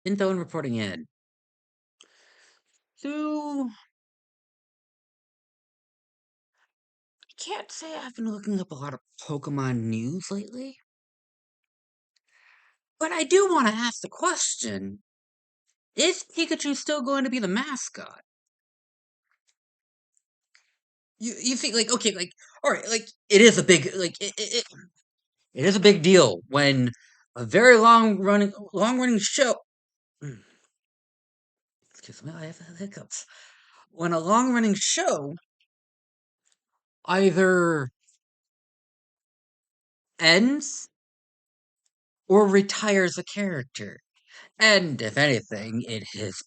Info and reporting in. So, I can't say I've been looking up a lot of Pokemon news lately, but I do want to ask the question, is Pikachu still going to be the mascot? You think, like, okay, like, alright, like, it is a big, like, it is a big deal when a very long running show, mm, excuse me, I have hiccups. When a long running show either ends or retires a character. And if anything, it is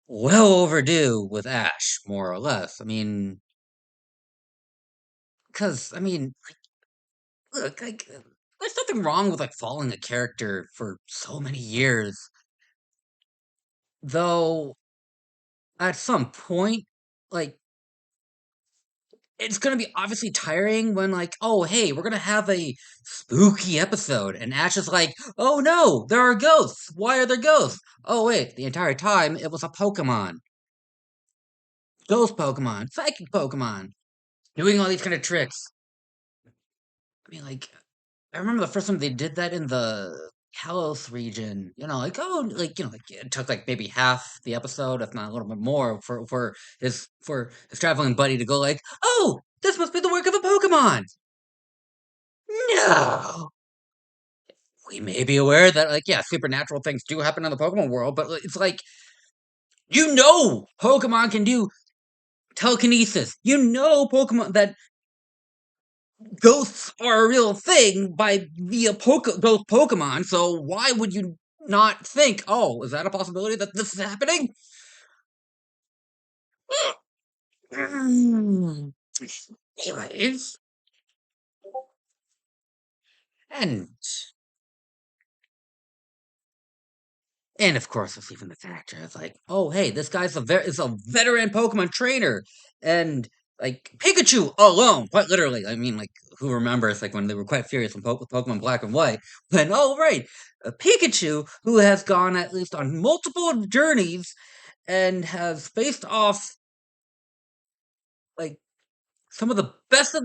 well overdue with Ash, more or less. I mean, because, I mean, look, like, there's nothing wrong with, like, following a character for so many years. Though, at some point, like, it's gonna be obviously tiring when, like, oh, hey, we're gonna have a spooky episode. And Ash is like, oh no, there are ghosts. Why are there ghosts? Oh, wait, the entire time it was a Pokemon. Ghost Pokemon, psychic Pokemon, doing all these kind of tricks. I mean, like, I remember the first time they did that in the Kalos region. Like, oh, like, like it took like maybe half the episode, if not a little bit more, for his traveling buddy to go like, oh, this must be the work of a Pokemon. No, we may be aware that, like, yeah, supernatural things do happen in the Pokemon world, but it's like, Pokemon can do telekinesis. Pokemon that ghosts are a real thing by via ghost Pokemon, so why would you not think, oh, is that a possibility that this is happening? Mm. Anyways, and and of course, it's even the factor of like, oh, hey, this guy's is a veteran Pokemon trainer, and like Pikachu alone, quite literally. I mean, like, who remembers like when they were quite furious in Pokemon Black and White? When, oh right, a Pikachu who has gone at least on multiple journeys and has faced off like some of the best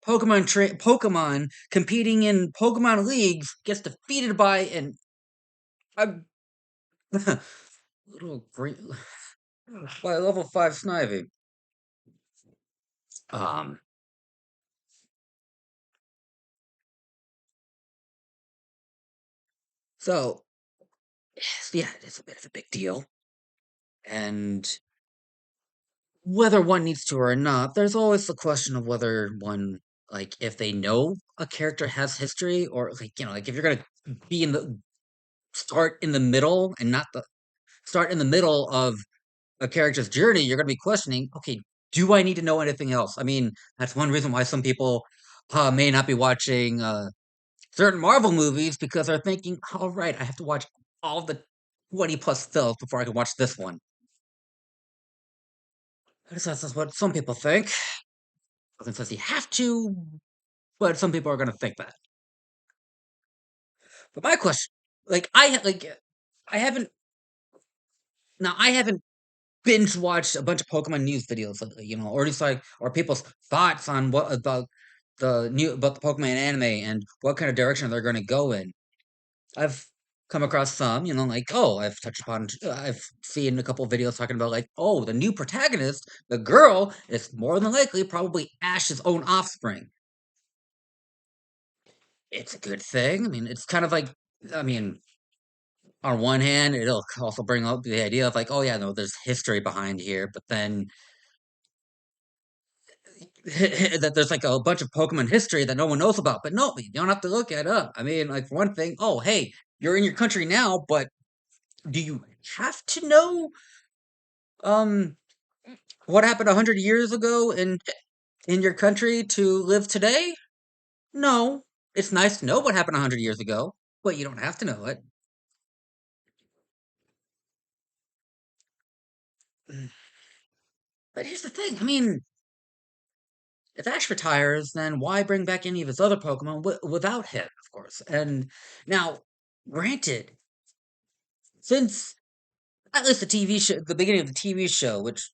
Pokemon competing in Pokemon leagues, gets defeated by a little green by a level 5 Snivy. Um, so yeah, it's a bit of a big deal, and whether one needs to or not, there's always the question of whether one, like, if they know a character has history, or like, like if you're gonna be in the start in the middle and not the start in the middle of a character's journey, you're gonna be questioning, okay, do I need to know anything else? I mean, that's one reason why some people may not be watching certain Marvel movies, because they're thinking, all right, I have to watch all the 20 plus films before I can watch this one. I guess that's what some people think. Nothing says you have to, but some people are gonna think that. But my question, like, I haven't I haven't binge watched a bunch of Pokemon news videos lately, or just like, or people's thoughts on what about the Pokemon anime and what kind of direction they're going to go in. I've come across some, like, oh, I've seen a couple of videos talking about like, oh, the new protagonist, the girl, is more than likely probably Ash's own offspring. It's a good thing. I mean, it's kind of like, I mean, on one hand, it'll also bring up the idea of like, oh yeah, no, there's history behind here, but then that there's like a bunch of Pokemon history that no one knows about. But no, you don't have to look it up. I mean, like, for one thing, oh hey, you're in your country now, but do you have to know um what happened 100 years ago in your country to live today? No. It's nice to know what happened 100 years ago, but you don't have to know it. Mm. But here's the thing. I mean, if Ash retires, then why bring back any of his other Pokemon without him, of course? And now, granted, since at least the TV show, the beginning of the TV show, which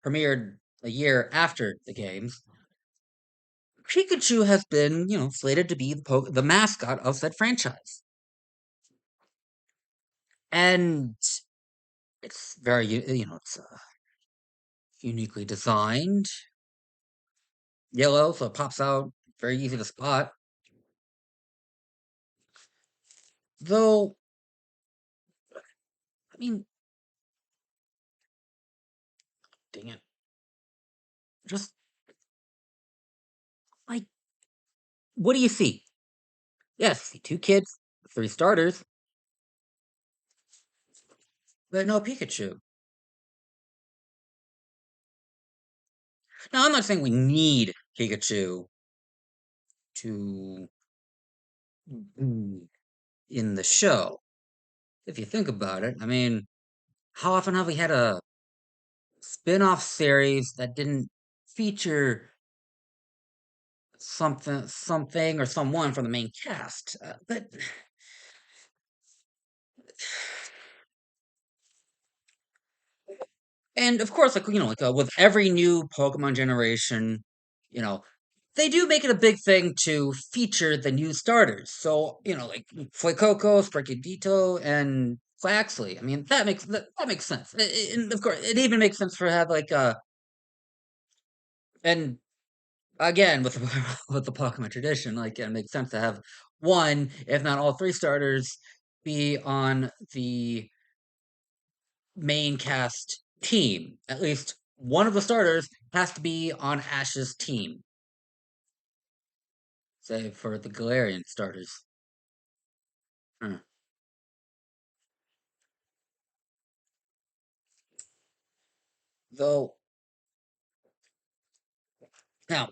premiered a year after the games, Pikachu has been slated to be the mascot of said franchise, and it's very it's uniquely designed, yellow, so it pops out, very easy to spot. Though, I mean, dang it, just like what do you see? Yes, you see two kids, three starters, but no Pikachu. Now, I'm not saying we need Pikachu to be in the show. If you think about it, I mean, how often have we had a spin-off series that didn't feature something or someone from the main cast? But and of course, with every new Pokemon generation, you know, they do make it a big thing to feature the new starters. So, like Fuecoco, Sparkadito, and Flaxley. I mean, that makes sense. And of course, it even makes sense for have like and again with the, with the Pokemon tradition, like it makes sense to have one, if not all three starters, be on the main cast team. At least one of the starters has to be on Ash's team. Say for the Galarian starters. Hmm. Though now,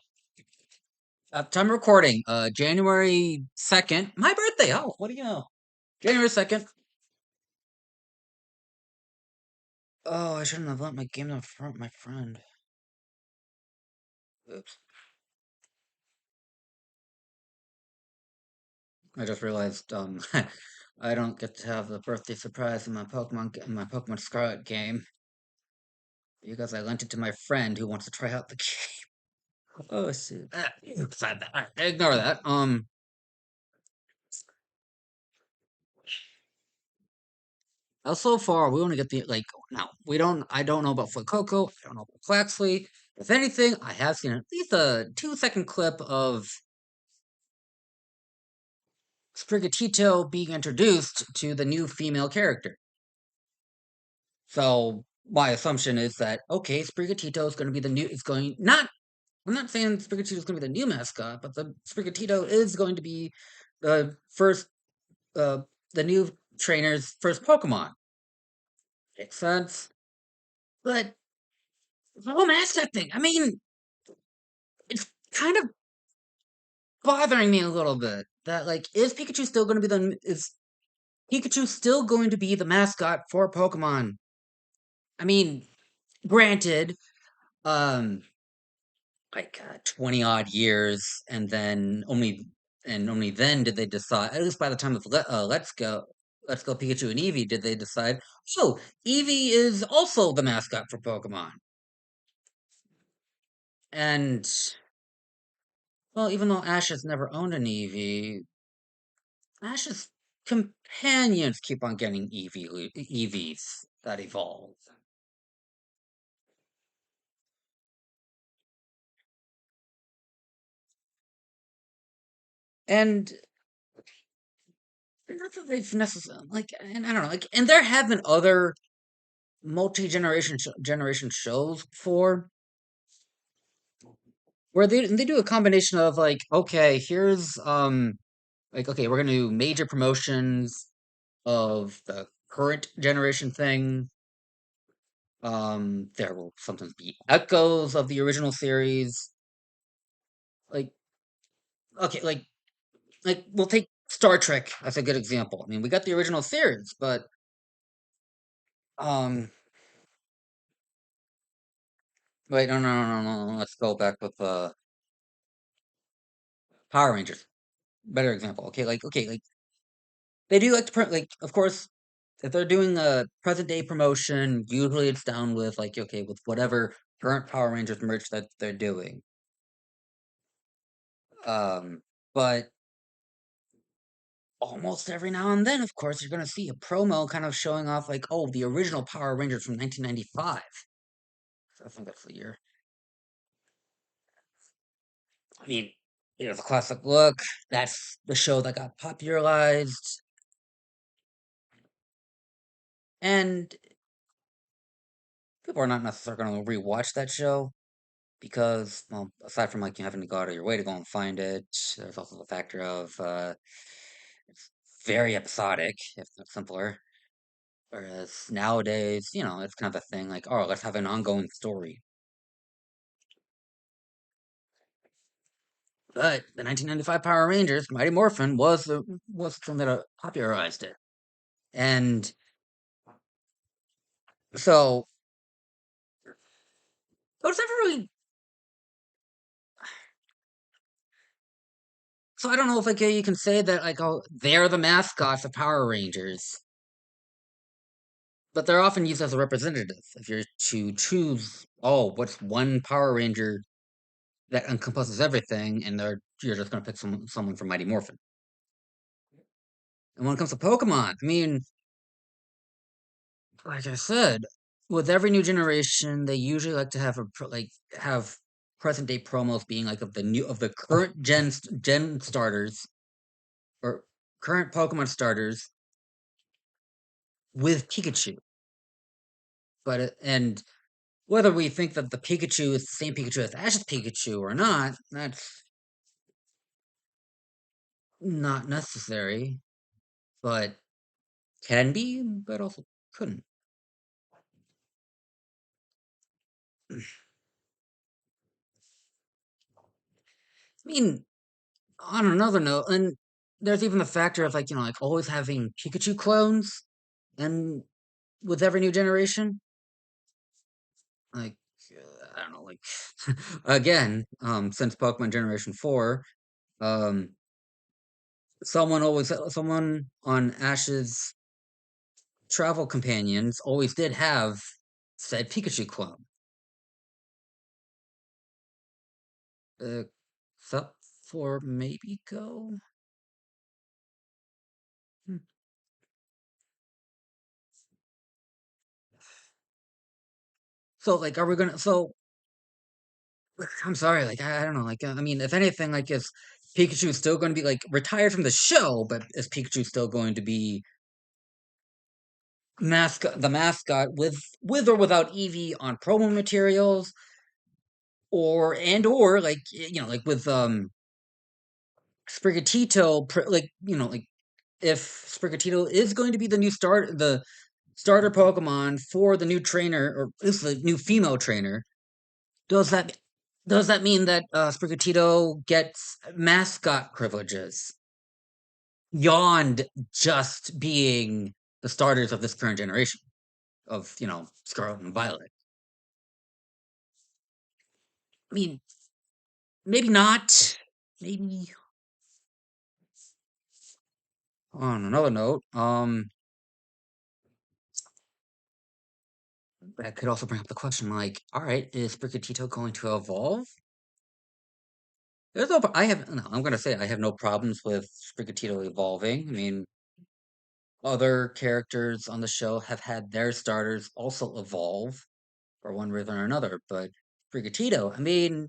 at time of recording, January 2nd, my birthday. Oh, what do you know? January 2nd. Oh, I shouldn't have let my game in front my friend. Oops. I just realized I don't get to have the birthday surprise in my Pokemon Scarlet game because I lent it to my friend who wants to try out the game. Oh shit. Oops, ignore that. So far we only get the like now we don't I don't know about Fuecoco, I don't know about Flaxley. If anything, I have seen at least a 2 second clip of Sprigatito being introduced to the new female character. So my assumption is that okay, Sprigatito is going to be the new. It's going not. I'm not saying Sprigatito is going to be the new mascot, but the Sprigatito is going to be the first, uh, the new trainer's first Pokemon. Makes sense. But the whole mascot thing. I mean, it's kind of bothering me a little bit. That like, is Pikachu still going to be the is Pikachu still going to be the mascot for Pokemon? I mean, granted, um, like 20 odd years, and only then did they decide. At least by the time of Let's Go Pikachu and Eevee, did they decide? Oh, Eevee is also the mascot for Pokemon, and well, even though Ash has never owned an Eevee, Ash's companions keep on getting EVs that evolve. And not that they've necessarily like, and I don't know, like, and there have been other generation shows before where they do a combination of like, okay, here's like okay, we're gonna do major promotions of the current generation thing. There will sometimes be echoes of the original series. Like, okay, like we'll take Star Trek as a good example. I mean, we got the original series, but um, wait, no. Let's go back with Power Rangers. Better example. Okay, like they do like to print like, of course. if they're doing a present day promotion, usually it's down with like okay, with whatever current Power Rangers merch that they're doing. Um, but almost every now and then, of course, you're gonna see a promo kind of showing off like, oh, the original Power Rangers from 1995. I think that's the year. I mean, the classic look. That's the show that got popularized, and people are not necessarily going to rewatch that show because, well, aside from like you having to go out of your way to go and find it, there's also the factor of it's very episodic, if not simpler. Whereas nowadays, it's kind of a thing like, oh, let's have an ongoing story. But the 1995 Power Rangers, Mighty Morphin, was the one that popularized it, and so it was never really. So I don't know if like you can say that like oh they're the mascots of Power Rangers, but they're often used as a representative. If you're to choose, oh, what's one Power Ranger that encompasses everything, and you're just gonna pick someone from Mighty Morphin. And when it comes to Pokemon, I mean, like I said, with every new generation, they usually like to have present day promos being like of the current gen starters or current Pokemon starters with Pikachu. And whether we think that the Pikachu is the same Pikachu as Ash's Pikachu or not, that's not necessary, but can be, but also couldn't. I mean, on another note, and there's even the factor of like, like always having Pikachu clones and with every new generation. Like, I don't know, like, again, since Pokemon Generation 4, um, someone on Ash's travel companions always did have said Pikachu clone. Except for maybe Go. Hmm. So like, are we gonna? So I'm sorry, like I don't know, like I mean, if anything, like is Pikachu still going to be like retired from the show, but is Pikachu still going to be the mascot with or without Eevee on promo materials, or like like with Sprigatito, like like if Sprigatito is going to be the starter Pokemon for the new trainer, or this is the new female trainer, does that does that mean that Sprigatito gets mascot privileges beyond just being the starters of this current generation of Scarlet and Violet? I mean, maybe not. Maybe on another note, that could also bring up the question like, all right, is Sprigatito going to evolve? There's no, I have, no, I'm gonna say I have no problems with Sprigatito evolving. I mean, other characters on the show have had their starters also evolve for one reason or another, but Sprigatito, I mean,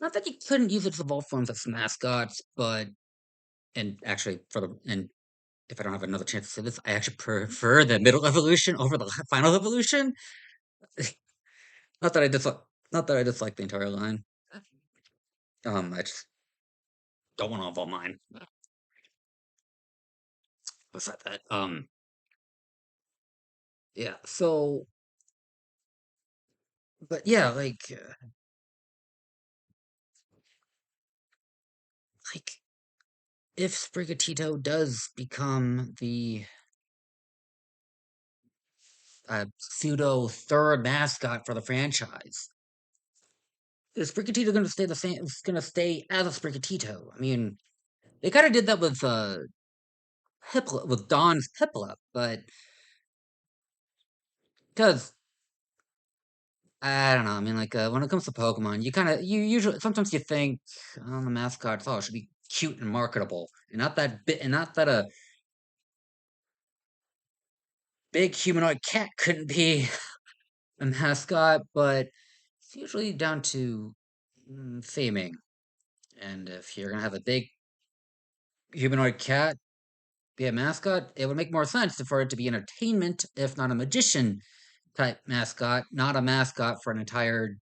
not that you couldn't use its evolved forms as mascots, but and actually and if I don't have another chance to say this, I actually prefer the middle evolution over the final evolution. Not that I dislike, not that I dislike the entire line. I just don't want to evolve mine. Besides that, yeah. So, but yeah, like if Sprigatito does become the pseudo third mascot for the franchise, is Sprigatito going to stay the same? Is going to stay as a Sprigatito? I mean, they kind of did that with Piplup with Dawn's Piplup, but because I don't know. I mean, like when it comes to Pokemon, you usually sometimes you think on the mascots, oh, it should be cute and marketable, and not that a big humanoid cat couldn't be a mascot, but it's usually down to theming. And if you're gonna have a big humanoid cat be a mascot, it would make more sense for it to be entertainment, if not a magician type mascot, not a mascot for an entire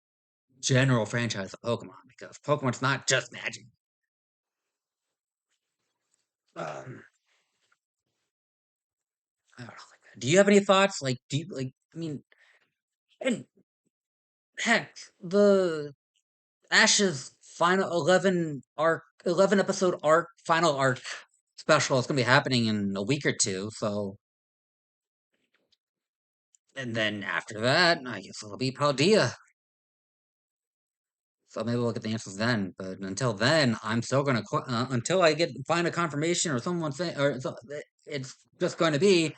general franchise of Pokemon, because Pokemon's not just magic. Um, I don't know. Do you have any thoughts? Like, do you like? I mean, and heck, the Ash's final 11 episode arc, final arc special is gonna be happening in a week or two. So, and then after that, I guess it'll be Paldea. So maybe we'll get the answers then. But until then, I'm still gonna until I get find a confirmation or someone say it's just going to be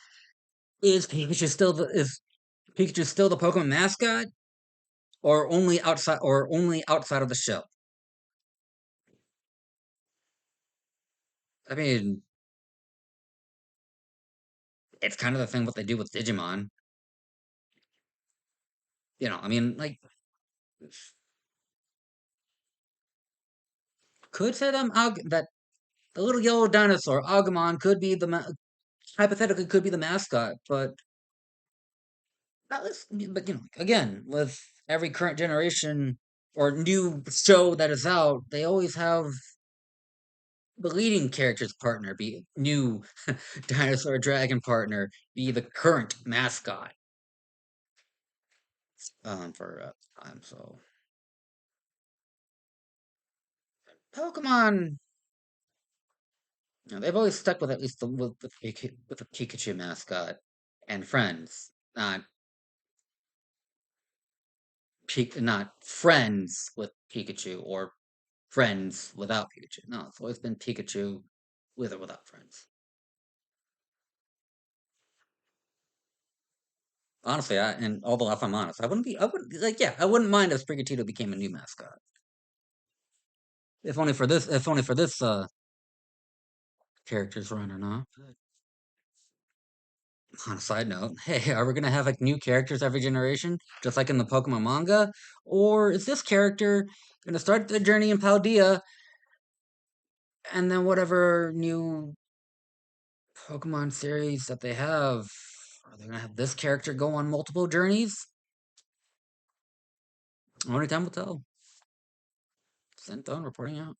is Pikachu still the Pokemon mascot or only outside of the show? I mean, it's kind of the thing what they do with Digimon. I mean, like could say that the little yellow dinosaur Agumon could be hypothetically could be the mascot, but but again, with every current generation or new show that is out, they always have the leading character's partner be new dinosaur dragon partner be the current mascot for time. So Pokemon, they've always stuck with at least with the Pikachu mascot and friends, not friends with Pikachu or friends without Pikachu. No, it's always been Pikachu with or without friends. Honestly, and although if I'm honest, I wouldn't like, yeah, I wouldn't mind if Sprigatito became a new mascot. If only for this character's run or not. But on a side note, hey, are we gonna have like new characters every generation, just like in the Pokemon manga, or is this character gonna start the journey in Paldea, and then whatever new Pokemon series that they have, are they gonna have this character go on multiple journeys? Only time will tell. Sent on reporting out.